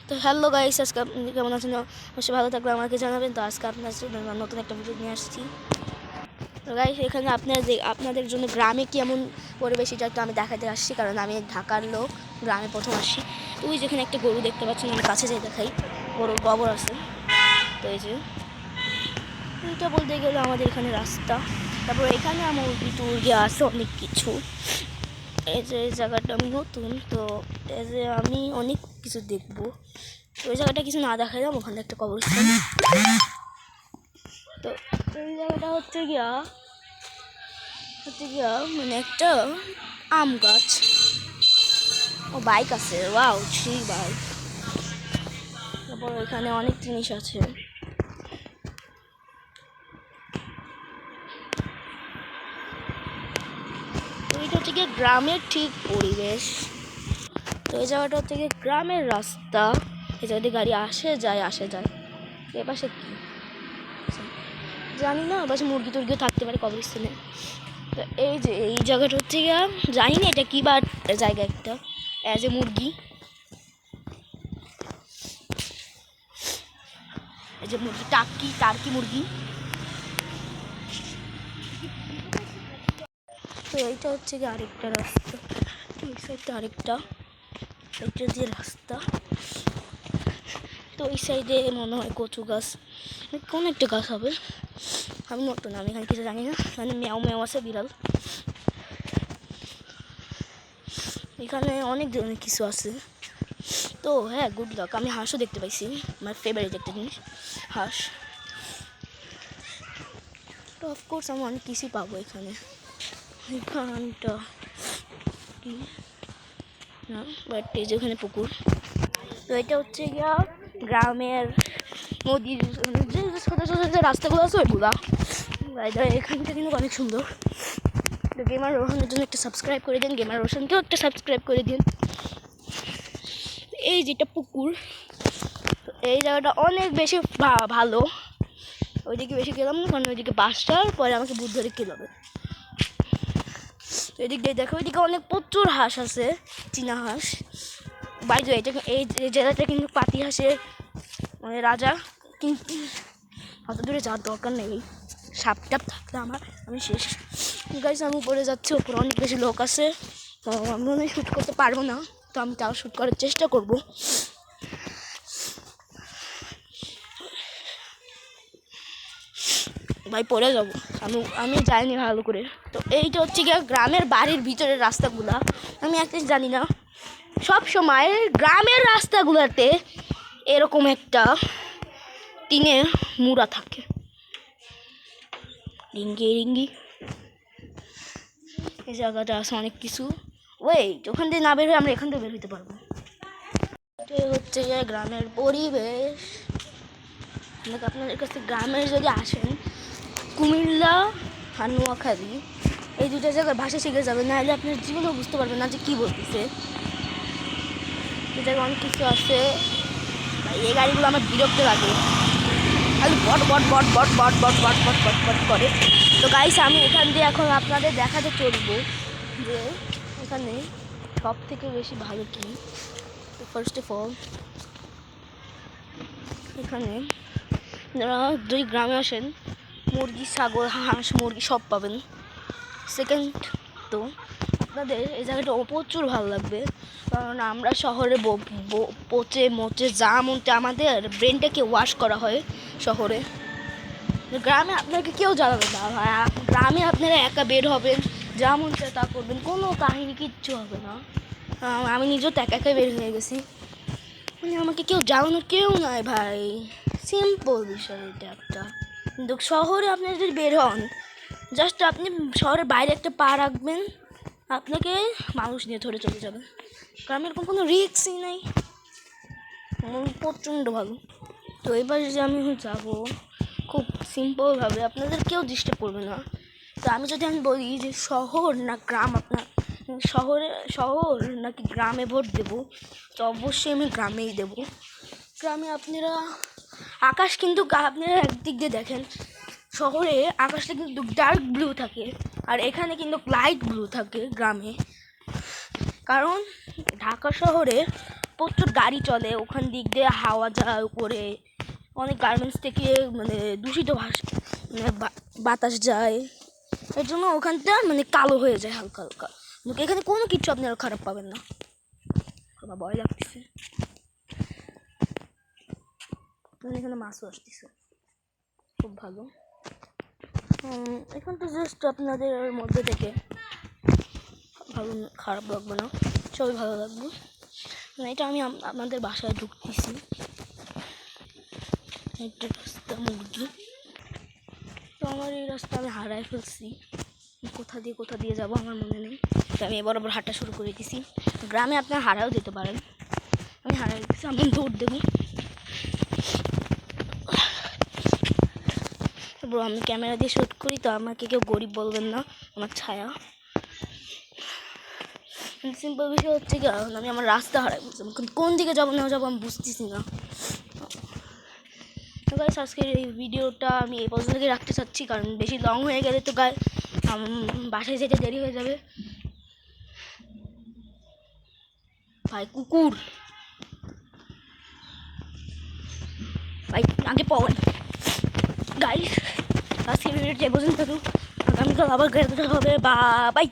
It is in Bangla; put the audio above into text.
তো হ্যালো গাইস, আজকে আপনি কেমন আছেন? অবশ্যই ভালো থাকলে আমাকে জানাবেন। তো আজকে আপনার জন্য নতুন একটা ভিডিও নিয়ে আসছি। তো গাইস, এখানে আপনাদের জন্য গ্রামে কেমন পরিবেশ এটা একটু আমি দেখাতে আসছি, কারণ আমি ঢাকার লোক, গ্রামে প্রথম আসছি। তো ওই যেখানে একটা গরু দেখতে পাচ্ছেন, আমি কাছে যাই দেখাই, গরুর গোবর আছে। তো এই যে এটা বলতে গেলে আমাদের এখানে রাস্তা, তারপর এখানে আমার মুরগি আছে অনেক কিছু। এই যে এই জায়গাটা আমি নতুন, তো এই যে আমি অনেক কিছু দেখবো। ওই জায়গাটা কিছু না দেখাইলাম, ওখানে একটা কবরস্থান। তো এই জায়গাটা হচ্ছে গিয়া মানে একটা আম গাছ। ও বাইক আছে, ওয়াও, সেই বাইক। তারপর এখানে অনেক জিনিস আছে। তো এটা হচ্ছে গিয়ে গ্রামের ঠিক পরিবেশ। তো এই জায়গাটা হচ্ছে গিয়ে গ্রামের রাস্তা। এই জায়গাতে গাড়ি আসে যায়। এ পাশে কি জানি না, বাসে মুরগি টুরগিও থাকতে পারে কবরস্থানে। তো এই যে এই জায়গাটা হচ্ছে গিয়া, জানি না এটা কি বা জায়গা একটা, অ্যাজ এ মুরগি, এই যে মুরগি টার্কি মুরগি। তো এইটা হচ্ছে গিয়ে আরেকটা রাস্তা, এই সাইডটা আরেকটা, এইটা দিয়ে রাস্তা। তো এই সাইডে মনে হয় কচু গাছ, কোন একটা গাছ হবে, আমি নতুন, আমি এখানে কিছু জানি না। মানে মেয়াও আছে বিড়াল। এখানে অনেক ধরনের কিছু আছে। তো হ্যাঁ, গুড লাক, আমি হাঁসও দেখতে পাইছি, আমার ফেভারিট একটা জিনিস হাঁস। তো অফকোর্স আমি অনেক কিছুই পাবো এখানে। এখানটা কি না, বাট এই যে ওখানে পুকুর। তো এটা হচ্ছে গিয়া গ্রামের নদীর যে ছোটো ছোটো যে রাস্তাগুলো আছে ওইগুলা। এখানটা কিন্তু অনেক সুন্দর। তো গেমার রোশনের জন্য একটা সাবস্ক্রাইব করে দিন, গেমার রোশনকেও একটা সাবস্ক্রাইব করে দিন। এই যেটা পুকুর, তো এই জায়গাটা অনেক বেশি ভালো। ওইদিকে বেশি গেলাম না, কারণ ওইদিকে বাসটার পরে আমাকে বুধ ধরে খেলাবে। তো এদিক দিয়ে দেখো, ওইদিকে অনেক প্রচুর হাঁস আছে, চীনা হাঁস। বাইরে এটা এই জেলাটা কিন্তু পাতি হাঁসের মানে রাজা। কিন্তু অত দূরে যাওয়ার দরকার নেই, সাপ টাপ থাকলে আমি শেষ। গাইস, আমি উপরে যাচ্ছি, উপরে অনেক বেশি লোক আছে, তো আমি মনে হয় শ্যুট করতে পারবো না, তো আমি তাও শ্যুট করার চেষ্টা করব। ভাই পড়ে যাবো, আমি যাইনি ভালো করে। তো এইটা হচ্ছে গিয়ে গ্রামের বাড়ির ভিতরের রাস্তাগুলা। আমি একটা জানি না, সব সময় গ্রামের রাস্তাগুলোতে এরকম একটা টিনের মুড়া থাকে, রিঙ্গি। এই জায়গাটা আছে অনেক কিছু। ওয়েট, ওখান দিয়ে না বের হয়ে আমরা এখান থেকে বের হইতে পারবো। এটাই হচ্ছে গিয়ে গ্রামের পরিবেশ। আপনাদের কাছে গ্রামের যদি আসেন, কুমিল্লা আর নোয়াখালী এই দুটো জায়গার ভাষা শিখে যাবেন, নাহলে আপনার জীবনেও বুঝতে পারবেন না যে কী বলতেছে। এই জায়গায় অনেক কিছু আছে। এই গাড়িগুলো আমার বিরক্ত লাগে, খালি বট বট বট বট বট বট বট বট বট বট করে। তো গাইস, আমি এখান দিয়ে এখন আপনাদের দেখাতে চলবো যে এখানে সব থেকে বেশি ভালো কি। তো ফার্স্ট অফ অল, এখানে যারা দুই গ্রামে আসেন, মুরগি, ছাগল, হাঁস, মুরগি সব পাবেন। সেকেন্ড, তো আপনাদের এই জায়গাটা প্রচুর ভালো লাগবে, কারণ আমরা শহরে পচে মচে যা মনতে আমাদের ব্রেনটাকে ওয়াশ করা হয় শহরে। গ্রামে আপনাকে কেউ জ্বালাবে না ভাই, গ্রামে আপনারা একা বের হবেন, যা মন চায় তা করবেন, কোনো কাহিনী কিচ্ছু হবে না। আমি নিজেও তো একা বের হয়ে গেছি, মানে আমাকে কেউ জ্বালানোর কেউ নাই ভাই, সিম্পল বিষয় এটা একটা। কিন্তু শহরে আপনি যদি বের হন, জাস্ট আপনি শহরের বাইরে একটা পা রাখবেন, আপনাকে মানুষ নিয়ে ধরে চলে যাবে। কারণ এরকম কোনো রিস্কই নাই, প্রচণ্ড ভালো। তো এবার যে আমি যাবো খুব সিম্পলভাবে, আপনাদের কেউ ডিস্টার্ব করবে না। তো আমি বলি যে শহর না গ্রাম, আপনার শহর নাকি গ্রামে ভোট দেবো, তো অবশ্যই আমি গ্রামেই দেবো। গ্রামে আপনারা আকাশ কিন্তু আপনারা একদিক দিয়ে দেখেন, শহরে আকাশটা কিন্তু ডার্ক ব্লু থাকে, আর এখানে কিন্তু লাইট ব্লু থাকে গ্রামে। কারণ ঢাকা শহরে প্রচুর গাড়ি চলে, ওখান দিক দিয়ে হাওয়া যায় উপরে, অনেক গার্মেন্টস থেকে মানে দূষিত মানে বাতাস যায়, এর জন্য ওখানটা মানে কালো হয়ে যায় হালকা হালকা। এখানে কোনো কিছু আপনারা খারাপ পাবেন না। আমার ভয় লাগতেছে, এখানে মাছও আসতেছে, খুব ভালো। এখন তো জাস্ট আপনাদের মধ্যে থেকে ভালো খারাপ লাগবে না, সবই ভালো লাগবে। এটা আমি আপনাদের বাসায় ঢুকতেছি, একটা রাস্তা মুরগি, তো আমার এই রাস্তা আমি হারাই ফেলছি, কোথা দিয়ে যাবো আমার মনে নেই। তো আমি বরাবর হাঁটা শুরু করে দিয়েছি। গ্রামে আপনার হারাও দিতে পারেন, আমি হারাই দিচ্ছি, আমি দৌড় দেবো। ব্রো আমি ক্যামেরা দিয়ে শ্যুট করি, তো আমাকে কেউ গরিব বলবেন না, আমার ছায়া। সিম্পল বিষয় হচ্ছে কি, আমি আমার রাস্তা হারাই বলছি, কোন দিকে যাবো না যাবো আমি বুঝতেছি না। তো গাইস আজকের এই ভিডিওটা আমি এই পর্যন্ত রাখতে চাচ্ছি, কারণ বেশি লং হয়ে গেলে তো বাসায় যেতে দেরি হয়ে যাবে। ভাই কুকুর, ভাই আগে পড়। গাইস আজকের ভিডিওটা এই পর্যন্ত, আগামীকাল আবার দেখা হবে, বাই।